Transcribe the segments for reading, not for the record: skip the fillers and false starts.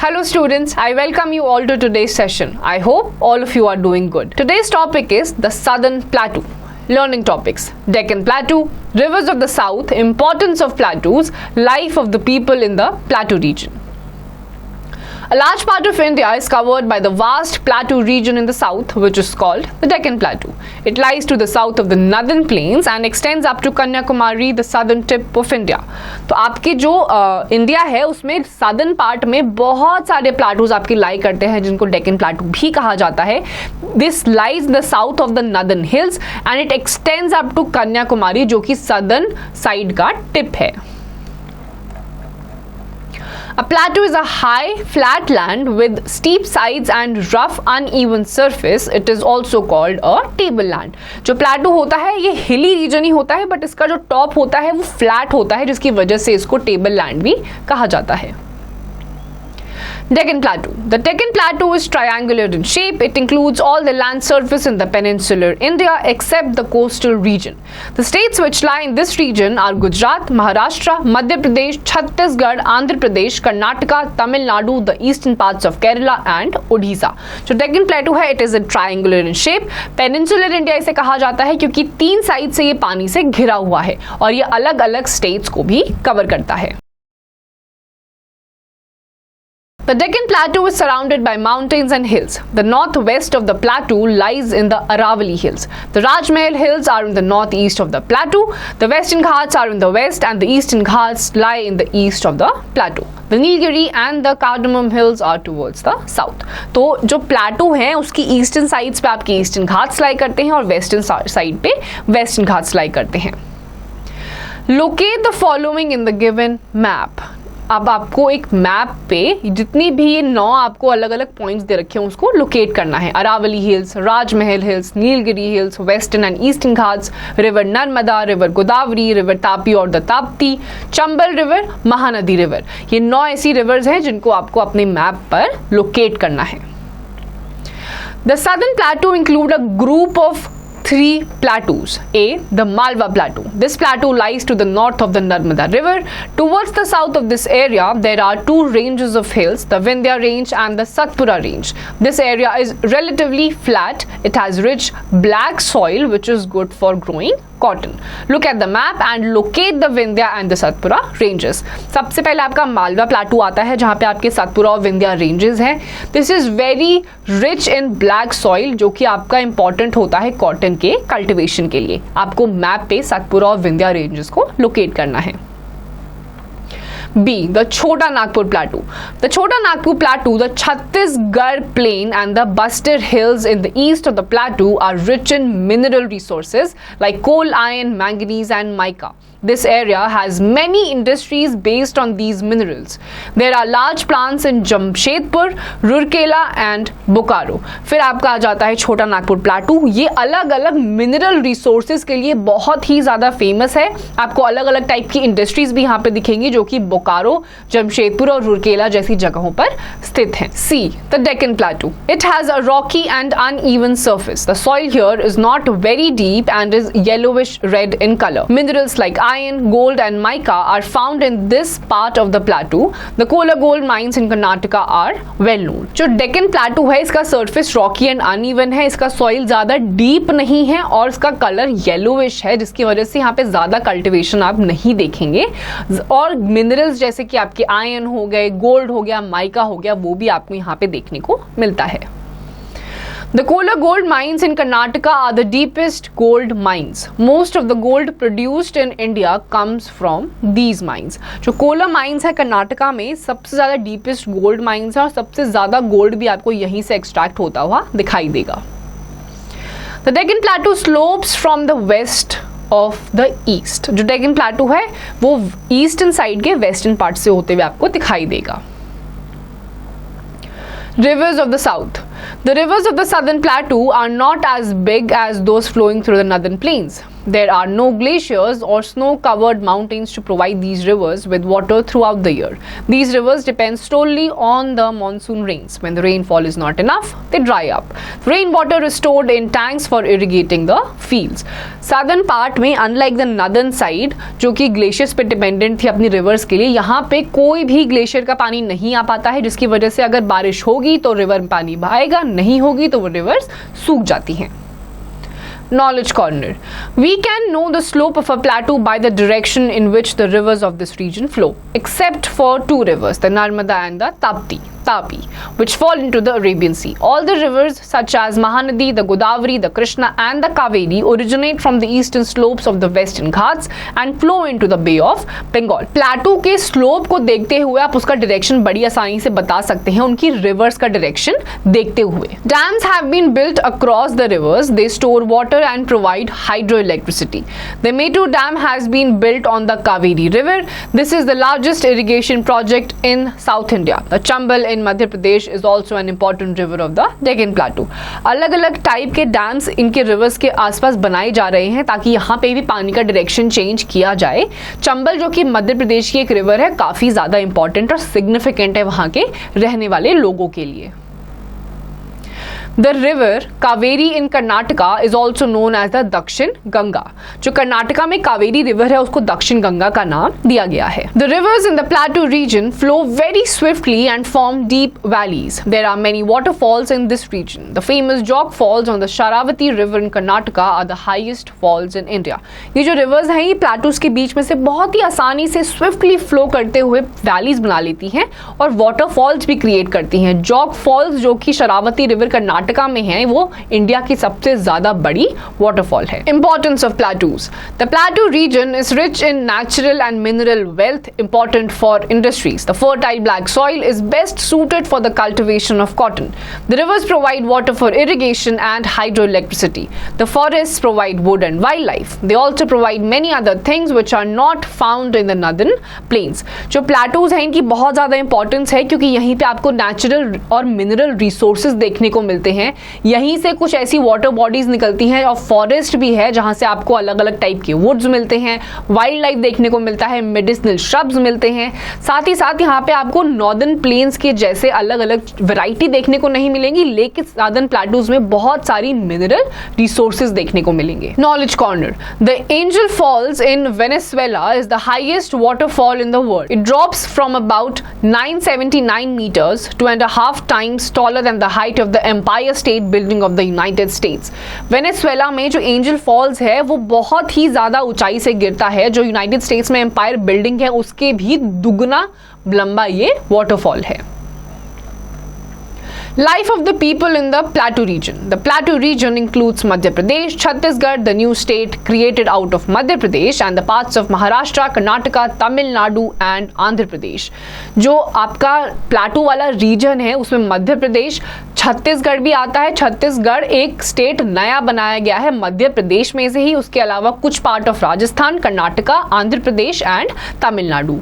Hello students, I welcome you all to today's session. I hope all of you are doing good. Today's topic is the Southern Plateau. Learning topics: Deccan Plateau, rivers of the south, importance of plateaus, life of the people in the plateau region. A large part of India is covered by the vast plateau region in the south, which is called the Deccan Plateau. It lies to the south of the northern plains and extends up to Kanyakumari, the southern tip of India. तो आपके जो India है उसमें southern part में बहुत सारे प्लाटूज आपके लाई करते हैं जिनको डेक्कन प्लाटू भी कहा जाता है. This lies the south of the northern hills and it extends up to Kanyakumari जो कि सदर्न साइड का टिप है. A plateau is a high, flat land with steep sides and rough, uneven surface. It is also called a tableland. जो plateau होता है ये hilly region ही होता है, but इसका जो top होता है वो flat होता है, जिसकी वजह से इसको tableland भी कहा जाता है. Deccan Plateau. The Deccan Plateau is triangular in shape. It includes all the land surface in the peninsular India except the coastal region. The states which lie in this region are Gujarat, Maharashtra, Madhya Pradesh, Chhattisgarh, Andhra Pradesh, Karnataka, Tamil Nadu, the eastern parts of Kerala and Odisha. जो Deccan Plateau है, it is a triangular in shape. Peninsular India इसे कहा जाता है क्योंकि तीन side से ये पानी से घिरा हुआ है और ये अलग अलग स्टेट्स को भी कवर करता है. The Deccan Plateau is surrounded by mountains and hills. The northwest of the plateau lies in the Aravalli Hills. The Rajmahal Hills are in the northeast of the plateau. The Western Ghats are in the west and the Eastern Ghats lie in the east of the plateau. The Nilgiri and the Cardamom Hills are towards the south. तो जो plateau है उसकी eastern sides पे आपके eastern Ghats लाई करते हैं और western side पे वेस्टर्न घाट्स लाई करते हैं. Locate the following in the given map. अब आपको एक मैप पे जितनी भी ये 9 आपको अलग अलग पॉइंट्स दे रखे हैं उसको लोकेट करना है. Aravalli hills, Rajmahal hills, Nilgiri hills, western and eastern ghats, river Narmada, river Godavari, river Tapi और the Tapti, Chambal river, Mahanadi river. ये 9 ऐसी रिवर्स हैं जिनको आपको अपने मैप पर लोकेट करना है. The southern प्लेटू include a group of 3 plateaus. A. The Malwa Plateau. This plateau lies to the north of the Narmada River. Towards the south of this area, there are 2 ranges of hills, the Vindhya Range and the Satpura Range. This area is relatively flat. It has rich black soil which is good for growing cotton. Look at the map and locate the Vindhya and the Satpura ranges. सबसे पहले आपका Malwa plateau आता है जहाँ पे आपके सतपुरा और Vindhya ranges हैं. This is very rich in black soil जो कि आपका इंपॉर्टेंट होता है कॉटन के कल्टीवेशन के लिए. आपको मैप पे सतपुरा और विंध्या रेंजेस को लोकेट करना है. B. The Chota Nagpur Plateau. The Chota Nagpur Plateau, the Chhattisgarh Plain and the Buster Hills in the east of the plateau are rich in mineral resources like coal, iron, manganese and mica. This area has many industries based on these minerals. There are large plants in Jamshedpur, Rourkela and Bokaro. फिर आपका आ जाता है छोटा Nagpur plateau. ये अलग अलग mineral resources के लिए बहुत ही ज़्यादा फेमस है. आपको अलग अलग टाइप की इंडस्ट्रीज भी यहाँ पे दिखेंगी जो कि बोकारो, जमशेदपुर और रूरकेला जैसी जगहों पर स्थित हैं. C. The Deccan Plateau. It has a rocky and uneven surface. The soil here is not very deep and is yellowish red in color. Minerals like iron, gold and mica are found in this part of the plateau. The Kola gold mines in Karnataka are well known. जो Deccan plateau है इसका surface Rocky and uneven है. इसका soil ज्यादा deep नहीं है और इसका कलर येलोविश है जिसकी वजह से यहाँ पे ज्यादा कल्टीवेशन आप नहीं देखेंगे. और मिनरल्स जैसे कि आपके आयरन हो गए, गोल्ड हो गया, माइका हो गया, वो भी आपको यहाँ पे देखने को मिलता है. The Kola gold mines in Karnataka are the deepest gold mines. Most of the gold produced in India comes from these mines. जो कोला माइंस है कर्नाटका में सबसे ज़्यादा डीपेस्ट गोल्ड माइंस है और सबसे ज़्यादा गोल्ड भी आपको यहीं से एक्सट्रैक्ट होता हुआ दिखाई देगा. The Deccan Plateau slopes from the west of the east. जो डेक्कन प्लाटू है वो ईस्टर्न साइड के वेस्टर्न पार्ट से होते हुए आपको दिखाई देगा. Rivers of the south. The rivers of the southern plateau are not as big as those flowing through the northern plains. There are no glaciers or snow-covered mountains to provide these rivers with water throughout the year. These rivers depend solely on the monsoon rains. When the rainfall is not enough, they dry up. Rainwater is stored in tanks for irrigating the fields. Southern part में unlike the northern side, जो कि glaciers पे dependent थी अपनी reverse के लिए, यहाँ पे कोई भी ग्लेशियर का पानी नहीं आ पाता है, जिसकी वजह से अगर बारिश होगी तो रिवर में पानी बहाएगा, नहीं होगी तो वो रिवर्स सूख जाती हैं. Knowledge Corner. We can know the slope of a plateau by the direction in which the rivers of this region flow, except for two rivers, the Narmada and the Tapi, which fall into the Arabian Sea. All the rivers such as Mahanadi, the Godavari, the Krishna and the Kaveri originate from the eastern slopes of the Western Ghats and flow into the Bay of Bengal. Plateau के slope को देखते हुए आप उसका direction बड़ी आसानी से बता सकते हैं उनकी rivers का direction देखते हुए. Dams have been built across the rivers. They store water and provide hydroelectricity. The Mettur Dam has been built on the Kaveri River. This is the largest irrigation project in South India. The Chambal in Madhya Pradesh is also an important river of the Deccan Plateau. अलग-अलग type के dams इनके reverse के आसपास बनाए जा रहे हैं ताकि यहाँ पे भी पानी का डायरेक्शन चेंज किया जाए. चंबल जो कि मध्य प्रदेश की एक रिवर है, काफी ज्यादा इंपॉर्टेंट और सिग्निफिकेंट है वहाँ के रहने वाले लोगों के लिए. The river Kaveri in Karnataka is also known as the Dakshin Ganga. जो कर्नाटका में कावेरी रिवर है उसको दक्षिण गंगा का नाम दिया गया है. The rivers in the plateau region flow very swiftly and form deep valleys. There are many waterfalls in this region. The famous Jog Falls on the Sharavati River in Karnataka are the highest falls in India. ये जो rivers हैं ये plateaus के बीच में से बहुत ही आसानी से swiftly flow करते हुए valleys बना लेती हैं और waterfalls भी create करती हैं. Jog Falls जो कि शरावती रिवर कर्नाटका में है वो इंडिया की सबसे ज्यादा बड़ी वाटरफॉल है. Importance of plateaus. The plateau region is rich in natural and mineral wealth, important for industries. The fertile black soil is best suited for the cultivation of cotton. The rivers provide water for irrigation and hydro electricity. The forest provide wood and wildlife. They also provide many other things which are not found in the northern plains. जो plateaus हैं इनकी बहुत ज्यादा importance है क्योंकि यहीं पे आपको नेचुरल और मिनरल रिसोर्सेज देखने को मिलते हैं. यहीं से कुछ ऐसी वाटर बॉडीज निकलती हैं और फॉरेस्ट भी है जहां से आपको अलग अलग टाइप के वुड्स मिलते हैं, वाइल्ड लाइफ देखने को मिलता है, मेडिसिनल श्रब्स मिलते हैं. साथ ही साथ यहाँ पे आपको नॉर्दर्न प्लेन्स के जैसे अलग अलग वैरायटी देखने को नहीं मिलेंगी, लेकिन साउदर्न प्लेटूज में बहुत सारी मिनरल रिसोर्सेज देखने को मिलेंगे. Knowledge corner. The angel falls in Venezuela is the highest waterfall in the world. It drops from about 979 meters, 2.5 times taller than the height of the Empire State Building of the United States. Venezuela में जो angel false है वो बहुत ही ज्यादा ऊंचाई से गिरता है. जो यूनाइटेड स्टेट्स में एम्पायर बिल्डिंग है उसके भी दुगना लंबा ये वाटरफॉल है. Life of the people in the Plateau region. The Plateau region includes Madhya Pradesh, Chhattisgarh, the new state created out of Madhya Pradesh, and the parts of Maharashtra, Karnataka, Tamil Nadu and Andhra Pradesh. जो आपका plateau वाला reason है उसमें मध्य प्रदेश, छत्तीसगढ़ भी आता है. छत्तीसगढ़ एक state नया बनाया गया है मध्य प्रदेश में से ही. उसके अलावा कुछ part of Rajasthan, Karnataka, Andhra Pradesh and Tamil Nadu.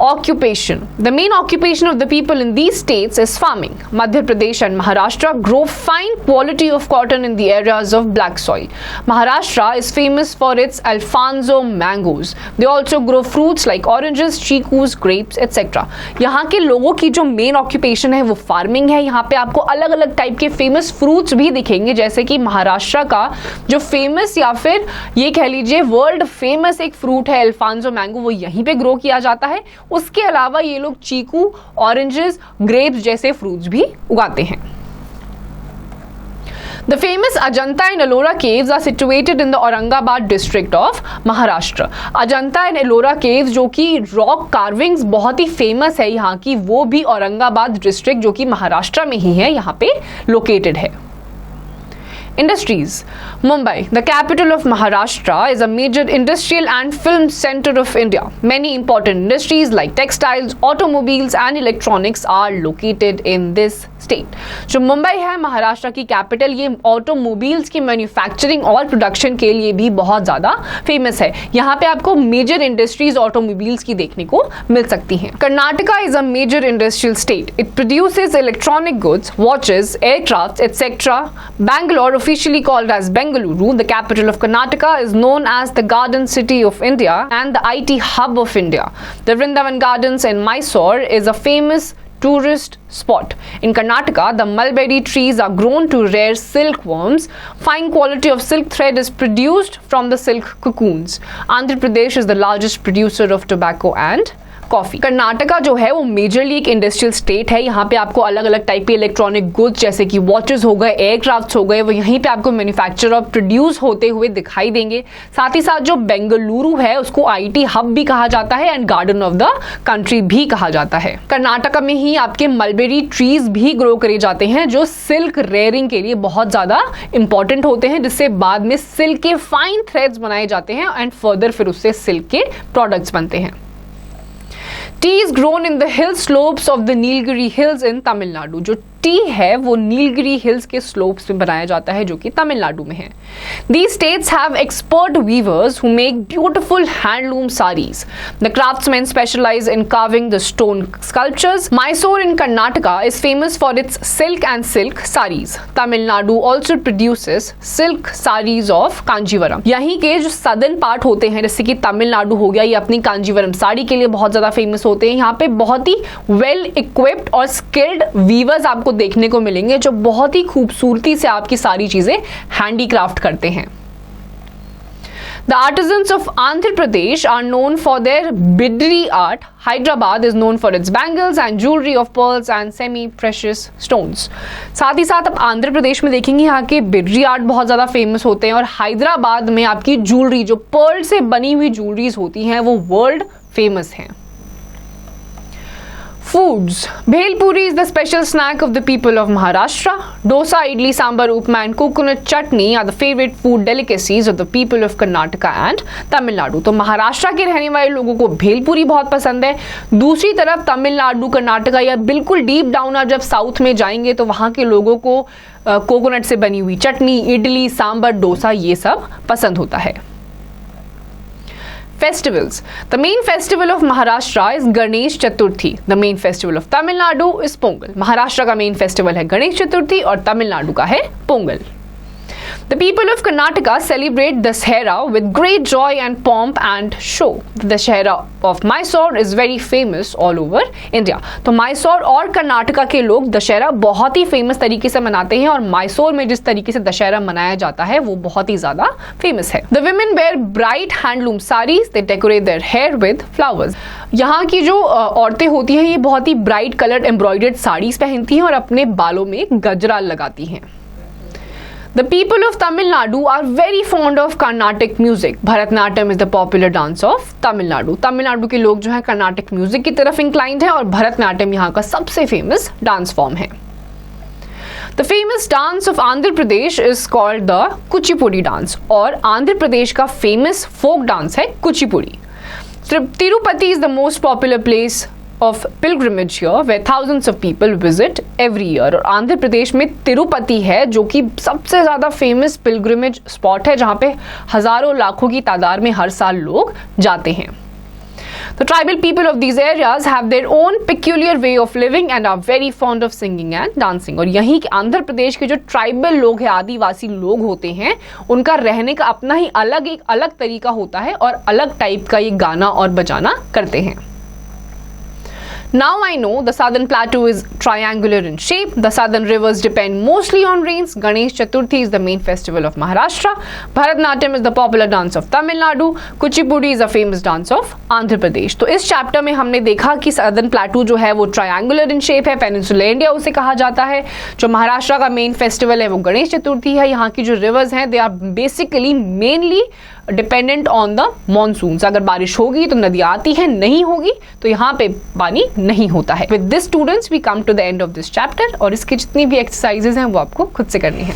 Occupation. The main occupation of the people in these states is farming. Madhya Pradesh and Maharashtra grow fine quality of cotton in the areas of black soil. Maharashtra is famous for its Alfonso mangoes. They also grow fruits like oranges, chicus, grapes, etc. यहाँ के लोगों की जो main occupation है वो farming है. यहाँ पे आपको अलग अलग टाइप के famous fruits भी दिखेंगे, जैसे कि महाराष्ट्र का जो famous या फिर ये कह लीजिए world famous एक fruit है अल्फांसो मैंगो, वो यहीं पे ग्रो किया जाता है. उसके अलावा ये लोग चीकू, ऑरेंजेस, ग्रेप्स जैसे फ्रूट्स भी उगाते हैं. The famous Ajanta and Ellora caves are situated in the Aurangabad district of Maharashtra. Ajanta and Ellora caves जो कि रॉक कार्विंग्स बहुत ही फेमस है यहाँ की, वो भी औरंगाबाद डिस्ट्रिक्ट जो कि महाराष्ट्र में ही है यहाँ पे लोकेटेड है. Industries. Mumbai, the capital of Maharashtra, is a major industrial and film center of India. Many important industries like textiles, automobiles and electronics are located in this state. जो मुंबई है महाराष्ट्र की कैपिटल, ये ऑटोमोबाइल्स की manufacturing और production के लिए भी बहुत ज़्यादा फेमस है। यहाँ पे आपको मेजर इंडस्ट्रीज ऑटोमोबाइल्स की देखने को मिल सकती हैं। Karnataka is a major industrial state. It produces electronic goods, watches, aircraft etcetera. Bangalore, officially called as Bengaluru, the capital of Karnataka, is known as the Garden City of India and the IT hub of India. The Vrindavan Gardens in Mysore is a famous tourist spot. In Karnataka, the mulberry trees are grown to rear silkworms. Fine quality of silk thread is produced from the silk cocoons. Andhra Pradesh is the largest producer of tobacco and coffee. Karnataka जो है वो majorly एक industrial state है। यहाँ पे आपको अलग अलग टाइप के इलेक्ट्रॉनिक गुड्स जैसे कि वॉचेस हो गए, एयरक्राफ्ट्स हो गए, वो यहीं पे आपको मैन्युफैक्चर और प्रोड्यूस होते हुए दिखाई देंगे। साथ ही साथ जो बेंगलुरु है उसको आईटी हब भी कहा जाता है and garden of the country भी कहा जाता है। कर्नाटका में ही आपके मलबेरी ट्रीज भी ग्रो करे जाते हैं जो सिल्क रेयरिंग के लिए बहुत ज्यादा इंपॉर्टेंट होते हैं, जिससे बाद में सिल्क के फाइन थ्रेड्स बनाए जाते हैं एंड फर्दर फिर उससे सिल्क के प्रोडक्ट्स बनते हैं। Tea is grown in the hill slopes of the Nilgiri Hills in Tamil Nadu. जो टी है वो नीलगिरी हिल्स के स्लोप्स में बनाया जाता है जो कि तमिलनाडु में है। These states have expert weavers who make beautiful handloom sarees. The craftsmen specialize in carving the stone sculptures. Mysore in Karnataka is famous for its silk and silk sarees. Tamil Nadu also produces silk sarees of Kanjivaram. यहीं के जो southern part होते हैं जैसे कि तमिलनाडु हो गया, ये अपनी कांजीवरम साड़ी के लिए बहुत ज्यादा फेमस होते हैं। यहाँ पे बहुत ही वेल इक्विप्ड और स्किल्ड वीवर्स आपको देखने को मिलेंगे जो बहुत ही खूबसूरती से आपकी सारी चीजें हैंडीक्राफ्ट करते हैं। The artisans of Andhra Pradesh are known for their bidri art. Hyderabad is known for its bangles and jewelry of pearls and semi-precious stones. साथ ही साथ आप आंध्र प्रदेश में देखेंगे यहाँ के बिडरी आर्ट बहुत ज़्यादा फेमस होते हैं और हैदराबाद में आपकी ज्वेलरी जो पर्ल से बनी हुई ज्वेलरीज होती हैं वो वर्ल्ड फेमस हैं। Foods. Bhelpuri is the special snack of the people of Maharashtra. Dosa, idli, sambar, upma and coconut chutney are the favorite food delicacies of the people of Karnataka and Tamil Nadu. तो महाराष्ट्र के रहने वाले लोगों को भेलपुरी बहुत पसंद है। दूसरी तरफ तमिलनाडु, कर्नाटका या बिल्कुल डीप डाउन आप जब साउथ में जाएंगे तो वहाँ के लोगों को कोकोनट से बनी हुई चटनी, इडली, सांबर, डोसा ये सब पसंद होता है। Festivals. The main festival of Maharashtra is Ganesh Chaturthi. The main festival of Tamil Nadu is Pongal. Maharashtra का मेन फेस्टिवल है गणेश चतुर्थी और तमिलनाडु का है Pongal. The people of Karnataka celebrate Dasahara with great joy and pomp and show. The Dasahara of Mysore is very famous all over India. तो मैसूर और कर्नाटका के लोग दशहरा बहुत ही फेमस तरीके से मनाते हैं और मैसूर में जिस तरीके से दशहरा मनाया जाता है वो बहुत ही ज्यादा फेमस है। The women wear bright handloom sarees. They decorate their hair with flowers. यहाँ की जो औरतें होती हैं ये बहुत ही ब्राइट कलर्ड एम्ब्रॉयडर्ड साड़ीज पहनती हैं और अपने बालों में गजरा लगाती हैं। The people of Tamil Nadu are very fond of Carnatic music. Bharatnatyam is the popular dance of Tamil Nadu. Tamil Nadu के लोग जो है कर्नाटिक म्यूजिक की तरफ इंक्लाइंड है और भरतनाट्यम यहाँ का सबसे फेमस डांस फॉर्म है। The famous dance of Andhra Pradesh is called the Kuchipudi dance और आंध्र प्रदेश का फेमस फोक डांस है Kuchipudi. Tirupati is the most popular place of pilgrimage here where thousands of people visit every year. और आंध्र प्रदेश में तिरुपति है जो कि सबसे ज़्यादा फेमस पिलग्रिमेज स्पॉट है जहाँ पे हजारों लाखों की तादाद में हर साल लोग जाते हैं। The tribal people of these areas have their own peculiar way of living and are very fond of singing and dancing. और यहीं के आंध्र प्रदेश के जो ट्राइबल लोग हैं, आदिवासी लोग होते हैं, उनका रहने का अपना ही एक अलग तरीका होता है और अलग टाइप का ये गाना और बजाना करते हैं। Now I know the southern plateau is triangular in shape. The southern rivers depend mostly on rains. Ganesh Chaturthi is the main festival of Maharashtra. Bharatnatyam is the popular dance of Tamil Nadu. Kuchipudi is a famous dance of Andhra Pradesh. तो इस chapter में हमने देखा कि southern plateau जो है वो triangular in shape है, peninsular India उसे कहा जाता है। जो महाराष्ट्र का मेन फेस्टिवल है वो गणेश चतुर्थी है। यहाँ की जो रिवर्स हैं they are basically mainly dependent on the monsoons. अगर बारिश होगी तो नदी आती है, नहीं होगी तो यहाँ पे पानी नहीं होता है। With this students we come to the end of this chapter और इसकी जितनी भी एक्सरसाइजेज हैं वो आपको खुद से करनी है।